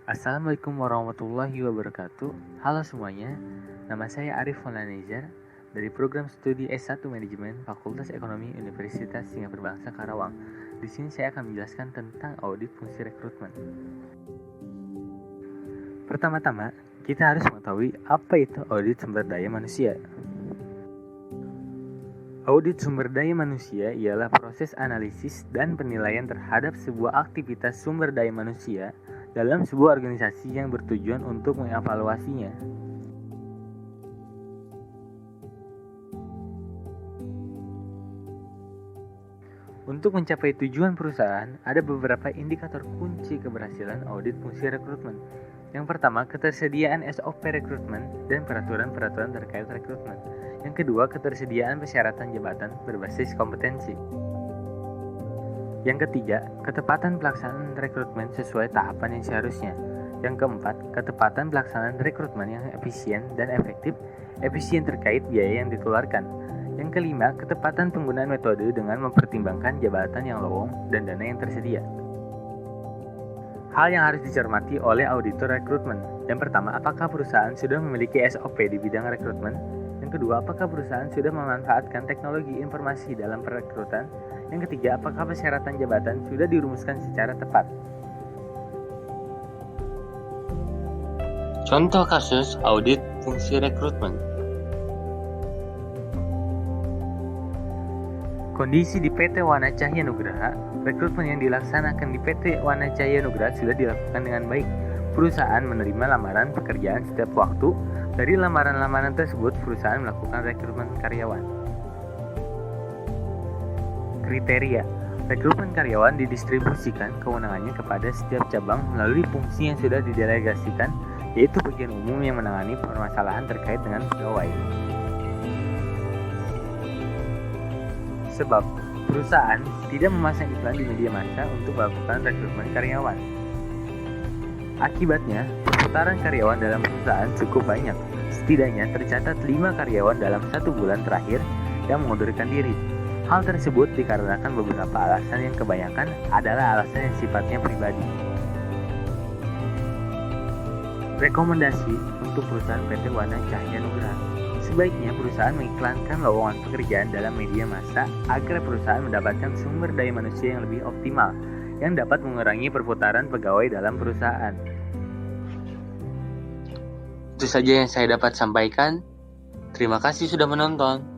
Assalamualaikum warahmatullahi wabarakatuh. Halo semuanya, nama saya Arif Maulana dari program studi S1 Manajemen Fakultas Ekonomi Universitas Singapura Bangsa Karawang. Di sini saya akan menjelaskan tentang audit fungsi rekrutmen. Pertama-tama, kita harus mengetahui apa itu audit sumber daya manusia. Audit sumber daya manusia ialah proses analisis dan penilaian terhadap sebuah aktivitas sumber daya manusia dalam sebuah organisasi yang bertujuan untuk mengevaluasinya. Untuk mencapai tujuan perusahaan, ada beberapa indikator kunci keberhasilan audit fungsi rekrutmen. Yang pertama, ketersediaan SOP rekrutmen dan peraturan-peraturan terkait rekrutmen. Yang kedua, ketersediaan persyaratan jabatan berbasis kompetensi. Yang ketiga, ketepatan pelaksanaan rekrutmen sesuai tahapan yang seharusnya. Yang keempat, ketepatan pelaksanaan rekrutmen yang efisien dan efektif, efisien terkait biaya yang dikeluarkan. Yang kelima, ketepatan penggunaan metode dengan mempertimbangkan jabatan yang lowong dan dana yang tersedia. Hal yang harus dicermati oleh auditor rekrutmen. Yang pertama, apakah perusahaan sudah memiliki SOP di bidang rekrutmen? Yang kedua, apakah perusahaan sudah memanfaatkan teknologi informasi dalam perekrutan? Yang ketiga, apakah persyaratan jabatan sudah dirumuskan secara tepat? Contoh kasus audit fungsi rekrutmen. Kondisi di PT Wana Cahya Nugraha, rekrutmen yang dilaksanakan di PT Wana Cahya Nugraha sudah dilakukan dengan baik. Perusahaan menerima lamaran pekerjaan setiap waktu. Dari lamaran-lamaran tersebut, perusahaan melakukan rekrutmen karyawan. Kriteria: rekrutmen karyawan didistribusikan kewenangannya kepada setiap cabang melalui fungsi yang sudah didelegasikan, yaitu bagian umum yang menangani permasalahan terkait dengan pegawai. Sebab perusahaan tidak memasang iklan di media massa untuk melakukan rekrutmen karyawan. Akibatnya, perputaran karyawan dalam perusahaan cukup banyak. Setidaknya tercatat 5 karyawan dalam 1 bulan terakhir yang mengundurkan diri. Hal tersebut dikarenakan beberapa alasan yang kebanyakan adalah alasan yang sifatnya pribadi. Rekomendasi untuk perusahaan PT Wana Cahya Nugraha. Sebaiknya perusahaan mengiklankan lowongan pekerjaan dalam media massa agar perusahaan mendapatkan sumber daya manusia yang lebih optimal yang dapat mengurangi perputaran pegawai dalam perusahaan. Itu saja yang saya dapat sampaikan. Terima kasih sudah menonton.